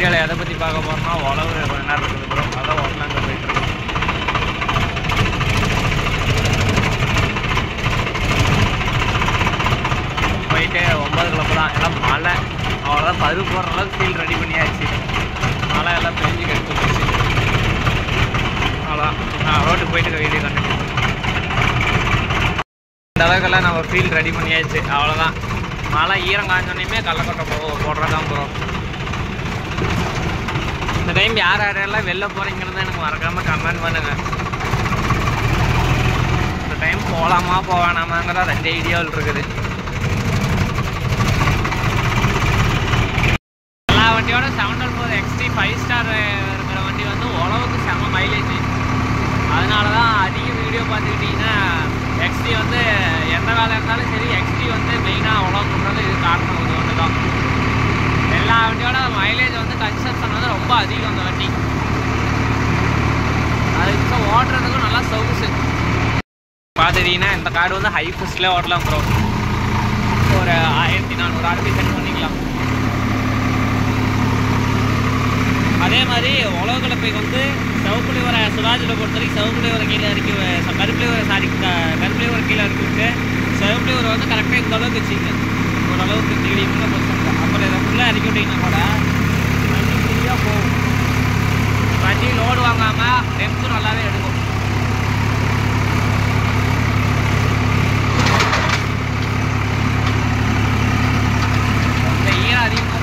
வீடியோவில் எதை பற்றி பார்க்க போகிறோம்னா உழவு கொஞ்ச நேரம் இருக்குது ப்ரோ. அதான் உடலாங்க போயிட்டுருக்கோம். போயிட்டு 9 கிலோ தான் எல்லாம் மழை. அவ்வளோதான் பருப்பு போடுற அளவுக்கு ஃபீல் ரெடி பண்ணியாச்சு. மழை எல்லாம் பெஞ்சு கெடுத்து போச்சு. அவ்வளோதான். ரோட்டுக்கு போயிட்டு வீடியோ கண்டிப்பாக இந்த அளவுக்கெல்லாம் நம்ம ஃபீல் ரெடி பண்ணியாச்சு. அவ்வளோதான். மழை ஈரம் காஞ்சோன்னையுமே கடலக்கொட்டை போடுறதான் ப்ரோ. இந்த டைம் யார் யாரெல்லாம் வெளில போகிறீங்கிறத எனக்கு மறக்காமல் கமெண்ட் பண்ணுங்கள். இந்த டைம் போகலாமா போவேணாமாங்கிற 2 ஐடியாவில் இருக்குது. எல்லா வண்டியோட 704 XT 5 ஸ்டார் இருக்கிற வண்டி வந்து உழவுக்கு செம மைலேஜ். அதனால தான் அதிக வீடியோ பார்த்துக்கிட்டிங்கன்னா XT வந்து எந்த வேலை இருந்தாலும் சரி XT வந்து மெயினாக உழவு பண்ணுறது இது காரணம். இது ஒன்று தான். எல்லா வண்டியோட மைலேஜ் வந்து கன்சப்ஷன் வந்து ரொம்ப அதிகம் அந்த வண்டி. அதுக்கு ஓட்டுறதுக்கும் நல்லா சொகுசு. பார்த்துக்கிட்டிங்கன்னா இந்த கார்டு வந்து ஹை ஃபஸ்ட்லேயே ஓட்டலாம் ப்ரோ. ஒரு 1400 RPM செட் பண்ணிக்கலாம். அதே மாதிரி உழவு கலப்பைக்கு வந்து சிவப்புலி வர சுராஜில் பொறுத்த வரைக்கும் சிவப்புலி வர கீழே இறக்கி கருப்புலி வர கீழே இறக்கி விட்டு சிவப்புலி வர வந்து கரெக்டாக இந்த அளவுக்கு வச்சுங்க. ஓரளவுக்கு த்ரீடிக்குள்ளே போச்சுங்க. அப்புறம் இதை ஃபுல்லாக இறக்கி விட்டிங்கன்னா கூட வண்டி ஃப்ரீயாக போகும். வண்டி லோடு வாங்காமல் டெம்ஸும் நல்லாவே எடுக்கும். இந்த ஈரம் அதிகமாக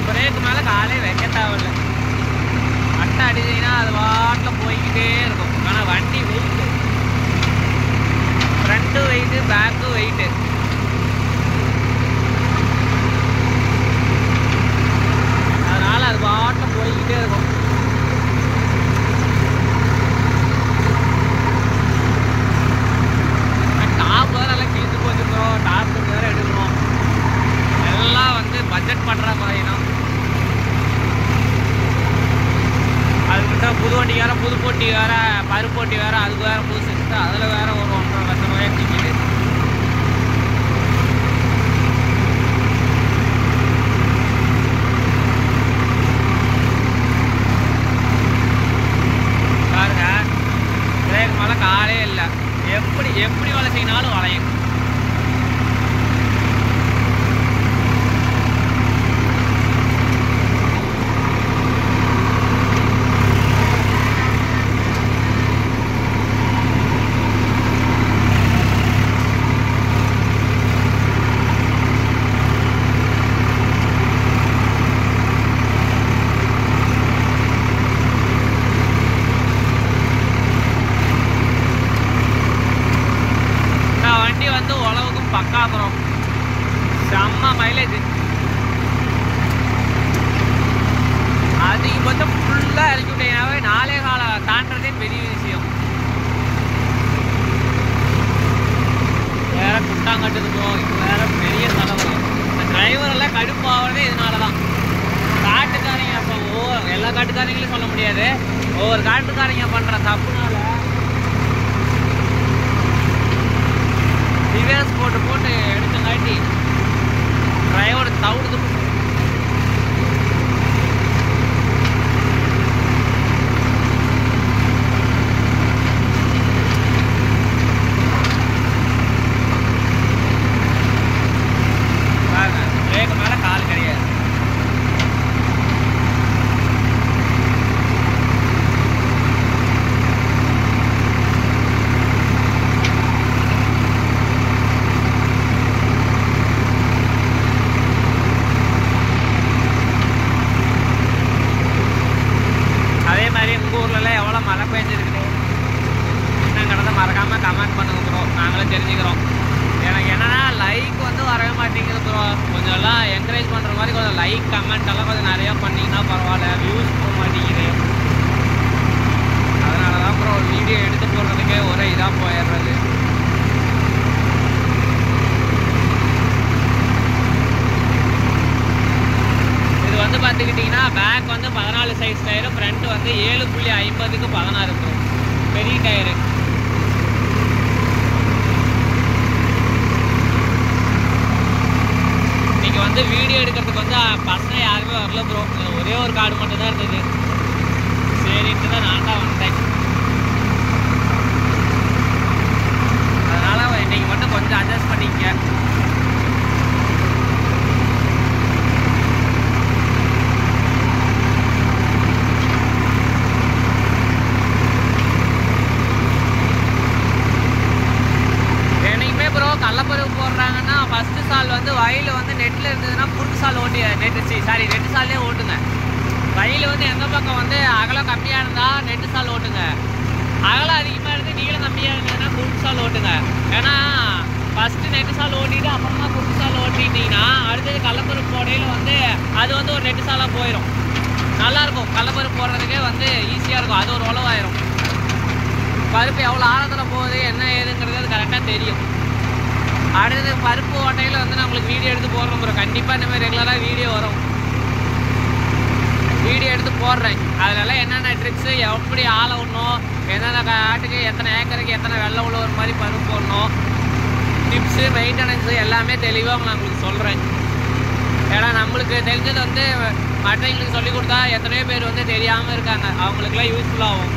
பிரேக்கு மேலே காலே வைக்க தேவையில்லை. அட்டை அடிச்சிங்கன்னா அது வாட்டில் போய்கிட்டே இருக்கும். ஆனால் வண்டி weight, front weight, back weight. அதனால் அது வாட்டில் போய்கிட்டே இருக்கும். டாப் வேறு எல்லாம் கிழித்து போச்சுருக்கோம். டாப் வேறு எடுக்கணும். எல்லாம் வந்து பட்ஜெட் பண்ணுற குறையணும். அதுக்கிட்ட புது வண்டி வேறு, புது போட்டி வேறு, பருப்பு போட்டி வேறு, அதுக்கு வேறு புது செஞ்சு அதில் வேறு ஒரு 1.5 லட்சம் ரூபாய் கிழிக்குது. பாருங்க, பிரேக் மேலே காலே இல்லை. எப்படி வேலை செய்யினாலும் வளையும். வண்டி வந்து உழவுக்கும் பக்காபுரம் செம்ம மைலேஜ். அதிகபட்சம் ஃபுல்லாக இறக்கி விட்டீங்கன்னாவே 4 காலம் தாண்டதே பெரிய விஷயம். வேற குட்டாங்கட்டுக்கும் இது வேற பெரிய செலவு. இந்த டிரைவர் எல்லாம் கடுப்பாகிறதே இதனால தான். காட்டுக்காரங்க அப்போ எல்லா காட்டுக்காரங்களையும் சொல்ல முடியாது. ஒவ்வொரு காட்டுக்காரங்க பண்ணுற தப்புனால ரிவர்ஸ் போட்டு எடுத்தங்காட்டி டிரைவர் தவிடுது. பிரேக்கு மேலே கால் கிடையாது. மழை பெஞ்சிருக்குது என்னங்கிறத மறக்காமல் கமெண்ட் பண்ணுங்க ப்ரோ. நாங்களும் தெரிஞ்சுக்கிறோம். எனக்கு என்னன்னா லைக் வந்து வரவே மாட்டேங்குது ப்ரோ. கொஞ்சம் எல்லாம் என்கரேஜ் பண்ணுற மாதிரி கொஞ்சம் லைக் கமெண்ட் எல்லாம் கொஞ்சம் நிறையா பண்ணிங்கன்னா பரவாயில்ல. வியூஸ் போக மாட்டேங்குது. Size tyre. ஃப்ரண்ட் வந்து 7.50க்கு 16 ப்ரோ, பெரிய டயரு. இன்னைக்கு வந்து வீடியோ எடுக்கிறதுக்கு வந்து பசங்க யாருமே வரல ப்ரோ. ஒரே ஒரு கார்டு மட்டும் தான் இருந்தது. சரின்ட்டு தான் நான் தான் வந்துட்டேன். அதனால் இன்னைக்கு மட்டும் கொஞ்சம் அட்ஜஸ்ட் பண்ணிக்க. கள்ளப்பருப்பு போடுறாங்கன்னா ஃபஸ்ட்டு சால் வந்து வயலில் வந்து நெட்டில் இருந்ததுன்னா குறுக்கு சால் ஓட்டி நெட்டு சால்லே ஓட்டுங்க. வயலில் வந்து எந்த பக்கம் வந்து அகலம் கம்மியாக இருந்தால் நெட்டு சால் ஓட்டுங்க. அகலம் அதிகமாக இருந்து நீளம் கம்மியாக இருந்ததுன்னா குறுக்கு சால் ஓட்டுங்க. ஏன்னா ஃபஸ்ட்டு நெட்டு சால் ஓட்டிட்டு அப்புறமா குறுக்கு சால் ஓட்டிட்டிங்கன்னா அடுத்தது கள்ளப்பருப்பு போடையில் வந்து அது வந்து ஒரு நெட்டு சாலாக போயிடும். நல்லாயிருக்கும். கள்ளப்பருப்பு போடுறதுக்கே வந்து ஈஸியாக இருக்கும். அது ஒரு உழவாயிரும். பருப்பு எவ்வளோ ஆழத்தில் போகுது என்ன ஏதுங்கிறது அது கரெக்டாக தெரியும். அடுத்தது பருப்பு ஓட்டையில் வந்து நான் உங்களுக்கு வீடியோ எடுத்து போடுறோம் ப்ரோ. கண்டிப்பாக இந்த மாதிரி ரெகுலராக வீடியோ வரும். வீடியோ எடுத்து போடுறேன். அதனால என்னென்ன ட்ரிக்ஸு, எப்படி ஆளை விடணும், எந்தெந்த காட்டுக்கு எத்தனை ஏக்கருக்கு எத்தனை வெள்ளை உழுவுற மாதிரி பருப்பு போடணும், டிப்ஸு, மெயின்டெனன்ஸு எல்லாமே தெளிவாக நான் உங்களுக்கு சொல்கிறேன். ஏன்னா நம்மளுக்கு தெரிஞ்சது வந்து மற்றவங்களுக்கு சொல்லிக் கொடுத்தா எத்தனையோ பேர் வந்து தெரியாமல் இருக்காங்க. அவங்களுக்குலாம் யூஸ்ஃபுல்லாகும்.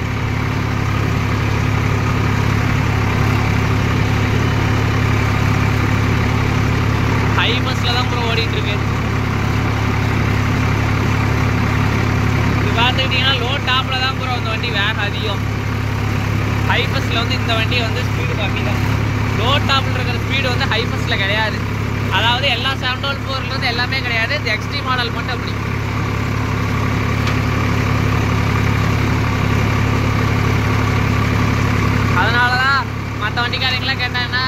ஹை பஸ்ஸில் தான் ப்ரோ ஓடிட்டுருக்கு. இது பார்த்துக்கிட்டிங்கன்னா லோ டாப்பில் தான் ப்ரோ அந்த வண்டி வேகம் அதிகம். ஹை பஸ்ஸில் வந்து இந்த வண்டி வந்து ஸ்பீடு கம்மி தான். லோ டாப்பில் இருக்கிற ஸ்பீடு வந்து ஹை பஸ்ஸில் கிடையாது. அதாவது எல்லா 724 எல்லாமே கிடையாது. இந்த எக்ஸ்ட்ரீம் மாடல் மட்டும் அப்படி. அதனால தான் மற்ற வண்டிக்காரங்களாம் கேட்டாங்கன்னா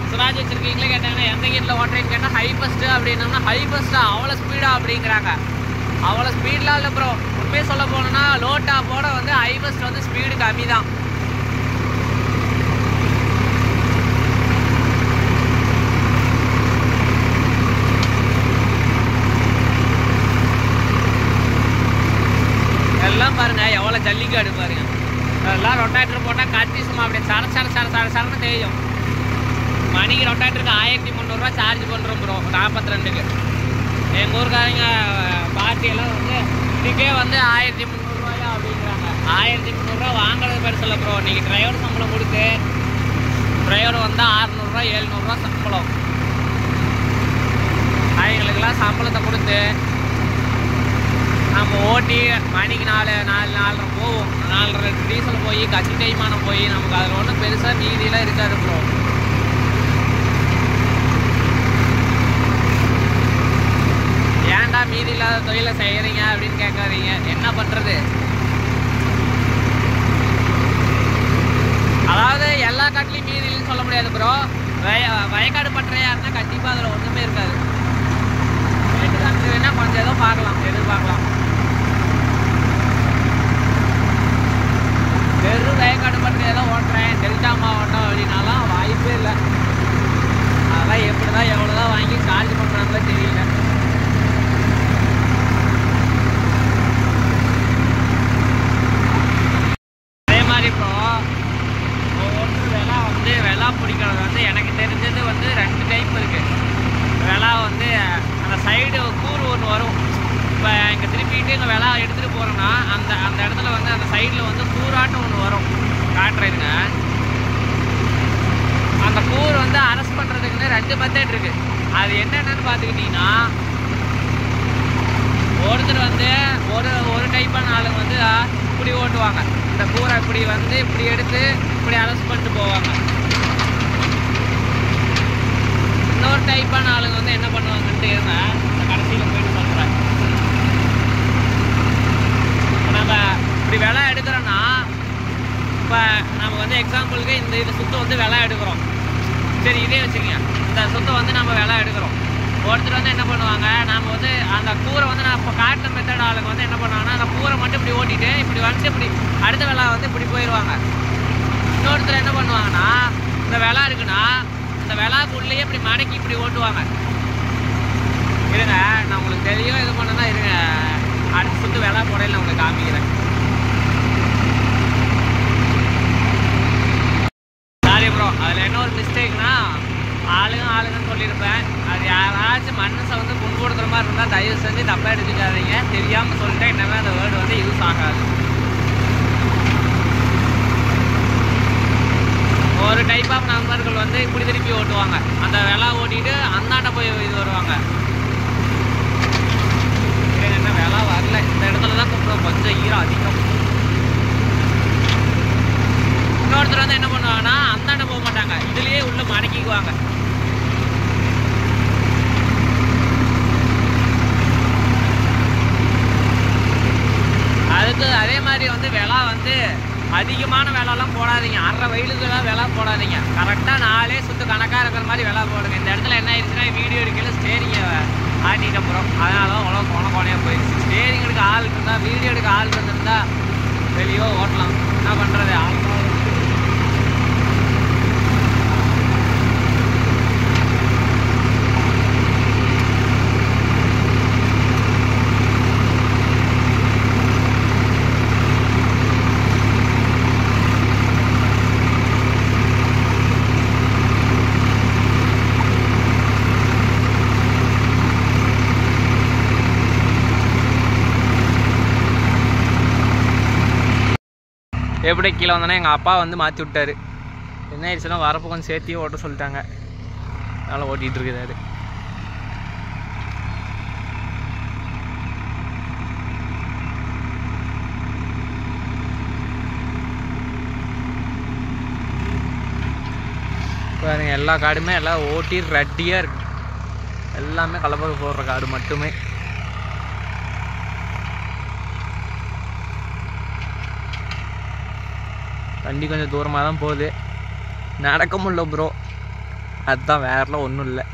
சுராஜ் வச்சுருக்கீங்களே கேட்டாங்கன்னா எந்த கீட்டில் ஓட்டுறேன்னு கேட்டால் ஹை பஸ்ட்டு அப்படின்னோம்னா ஹை பஸ்ட்டா அவ்வளோ ஸ்பீடா அப்படிங்கிறாங்க. அவ்வளோ ஸ்பீட்லாம் இல்லை ப்ரோ. உண்மையே சொல்ல போனோன்னா லோ டாப்போட வந்து ஹை பஸ்ட் வந்து ஸ்பீடு கம்மி தான். எல்லாம் பாருங்கள் எவ்வளோ ஜல்லிக்காடு பாருங்கள். அதெல்லாம் ரொட்டாட்டர் போட்டால் கத்தி சும்மா அப்படியே சரன்னு தெரியும். மணிக்கு ரொட்டாட்டருக்கு 1300 சார்ஜ் பண்ணுறோம் ப்ரோ. 42க்கு எங்கள் ஊருக்காரங்க பார்ட்டியெல்லாம் வந்து இதுக்கே வந்து 1300 அப்படிங்கிறாங்க. 1300 வாங்குறது பெருசில்ல ப்ரோ. இன்றைக்கி டிரைவர் சம்பளம் கொடுத்து டிரைவர் வந்தால் 600 700 சம்பளம். அவங்களுக்கெல்லாம் சம்பளத்தை கொடுத்து நம்ம ஓட்டி மணிக்கு 4-4.5 போவோம். 4.5 டீசல் போய் கட்சி டைமானம் போய் நமக்கு அதில் ஒன்றும் பெருசாக மீதியெல்லாம் இருக்காது ப்ரோ. ஏன்டா மீதி இல்லாத தொழிலை செய்கிறீங்க அப்படின்னு கேட்காதீங்க. என்ன பண்ணுறது? அதாவது எல்லா காட்டிலையும் மீதி இல்லைன்னு சொல்ல முடியாது ப்ரோ. வயக்காடு பட்டறையாக இருந்தால் கண்டிப்பாக அதில் ஒன்றுமே இருக்காது. வீட்டு காட்டுறதுன்னா கொஞ்சம் ஏதோ பார்க்கலாம், எதிர்பார்க்கலாம். வெறும் வயக்காடு பட்டறையாக தான் ஓட்டுறேன் டெல்டா மாவட்டம் அப்படின்னாலாம் வாய்ப்பே இல்லை. அதெல்லாம் எப்படி தான் எவ்வளோ தான் வாங்கி சார்ஜ் பண்ணுறாங்களோ தெரியல. இப்போ ஒவ்வொரு விலை வந்து விலை பிடிக்கிறது வந்து எனக்கு தெரிஞ்சது வந்து 2 டைப் இருக்குது. விலை வந்து அந்த சைடு கூறு ஒன்று வரும். இப்போ இங்கே திருப்பிட்டு இங்கே விலை எடுத்துகிட்டு போகிறோன்னா அந்த இடத்துல வந்து அந்த சைடில் வந்து கூறாட்டம் ஒன்று வரும். காட்டுறதுங்க அந்த கூறு வந்து அரெஸ்ட் பண்ணுறதுக்குன்னு 2 மெத்தட் இருக்குது. அது என்னென்னு பார்த்துக்கிட்டிங்கன்னா ஒருத்தர் வந்து ஒரு டைப்பான ஆளுங்க வந்து இப்படி ஓட்டுவாங்க. இந்த கூரை இப்படி வந்து இப்படி எடுத்து இப்படி அரெஸ்ட் பண்ணிட்டு போவாங்க. இன்னொரு டைப்பான ஆளுங்க வந்து என்ன பண்ணுவாங்கன்ட்டு இருந்தேன். இந்த கடைசியில் போயிட்டு சொல்கிறேன். நம்ம இப்படி விலை எடுக்கிறோன்னா இப்போ நம்ம வந்து எக்ஸாம்பிளுக்கு இந்த சுத்தம் வந்து விலை எடுக்கிறோம். சரி இதே வச்சுக்கோங்க. இந்த சுத்தம் வந்து நம்ம விலை எடுக்கிறோம். ஒருத்தர் வந்து என்ன பண்ணுவாங்க, நம்ம வந்து அந்த கூரை வந்து நான் இப்போ காட்டின மெத்தட் ஆளுங்க வந்து என்ன பண்ணுவாங்கன்னா அந்த கூரை மட்டும் இப்படி ஓட்டிட்டு இப்படி வந்துட்டு இப்படி அடுத்த விலை வந்து இப்படி போயிடுவாங்க. இன்னொருத்தர் என்ன பண்ணுவாங்கன்னா இந்த விலை இருக்குன்னா இந்த விளாக்குள்ளேயே இப்படி மடக்கி இப்படி ஓட்டுவாங்க. இருங்க நான் உங்களுக்கு தெரியும் இது பண்ணதான் இருங்க. அடுத்த சுற்று விலை போடையில் நான் உங்களுக்கு காமிக்கிறேன். சாரி ப்ரோ, அதில் என்ன ஒரு மிஸ்டேக்னா ஆளுங்கன்னு சொல்லியிருப்பேன். அது யாராச்சும் மண்ணை வந்து புண்படுத்துகிற மாதிரி இருந்தால் தயவு செஞ்சு தப்பாக எடுத்துக்காதீங்க. தெரியாமல் சொல்லிட்டேன், இன்னமே அந்த வேர்டு வந்து யூஸ் ஆகாது. ஒரு டைப் ஆஃப் நண்பர்கள் வந்து இப்படி திருப்பி ஓட்டுவாங்க, அந்த வெலா ஓட்டிட்டு அந்தாண்ட போய் இது வருவாங்க. என்ன வெலா வரல, இந்த இடத்துல தான் கொஞ்சம் ஈரம் அதிகம். இன்னொருத்தர் வந்து என்ன பண்ணுவாங்கன்னா அந்தாண்ட போக மாட்டாங்க, இதுலேயே உள்ள மடக்கிக்குவாங்க. அதுக்கு அதே மாதிரி வந்து வெலா வந்து அதிகமான வேலைலாம் போடாதீங்க. அரை வயலுக்குலாம் வேலை போடாதீங்க. கரெக்டாக 4 சுற்று கணக்காக இருக்கிற மாதிரி வேலை போடுங்க. இந்த இடத்துல என்ன ஆயிடுச்சுன்னா வீடியோ எடுக்கையில் ஸ்டேரிங்கை ஆட்டிட்டு போகிறோம், அதனால தான் உலகம் கோணையாக போயிடுச்சு. ஸ்டேரிங் எடுக்க ஆள் இருந்தால், வீடியோ எடுக்க ஆள் இருந்திருந்தா வெளியோ ஓட்டலாம். என்ன பண்ணுறது, ஆள் எப்படி கீழே வந்தோன்னா எங்கள் அப்பா வந்து மாற்றி விட்டார். என்ன ஆயிடுச்சுன்னா வரப்போ கொஞ்சம் சேர்த்தியும் ஓட்ட சொல்லிட்டாங்க, அதனால் ஓட்டிகிட்டு இருக்குதாரு. பாருங்க, எல்லா காடுமே எல்லாம் ஓட்டி ரெட்டியாக இருக்கு. எல்லாமே கலப்பை போடுற காடு மட்டுமே. வண்டி கொஞ்சம் தூரமாக தான் போகுது, நடக்க முடியல ப்ரோ. அதுதான், வேறலாம் ஒன்றும் இல்லை.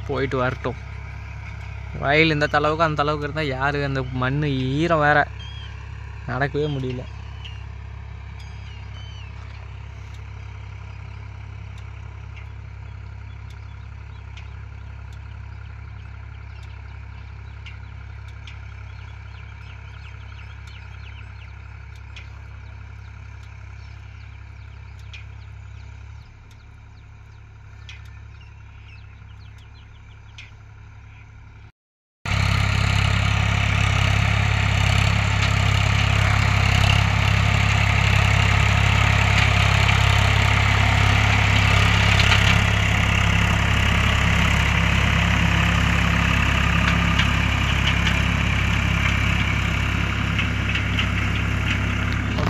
போயிட்டு வரட்டும். வயல் இந்த தளவுக்கு அந்த அளவுக்கு இருந்தால் யாரு, அந்த மண் ஈரம் வேற, நடக்கவே முடியல.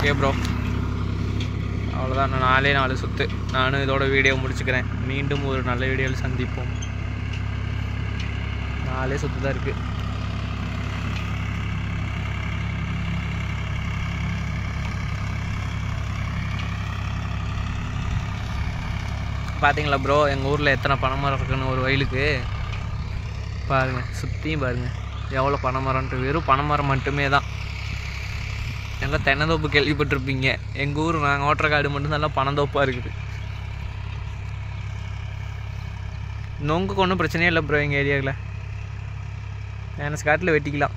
ஓகே ப்ரோ, அவ்வளோதான். நான் 4 சுற்று நானும் இதோட வீடியோ முடிச்சுக்கிறேன். மீண்டும் ஒரு நல்ல வீடியோவில் சந்திப்போம். 4 சுற்று தான் இருக்குது. பார்த்தீங்களா ப்ரோ, எங்கள் ஊரில் எத்தனை பனைமரம் இருக்குன்னு ஒரு வயலுக்கு பாருங்கள். சுற்றியும் பாருங்கள் எவ்வளோ பனைமரம்ன்ட்டு. வெறும் பனைமரம் மட்டுமே தான். எல்லாம் தென்னந்தோப்பு கேள்விப்பட்டிருப்பீங்க. எங்கள் ஊர் நாங்கள் ஓட்டுற காடு மட்டும் நல்லா பனந்தோப்பாக இருக்குது. நொங்குக்கு ஒன்றும் பிரச்சனையே இல்லை ப்ரோ. எங்கள் ஏரியாவில் வேனஸ் காட்டில் வெட்டிக்கலாம்.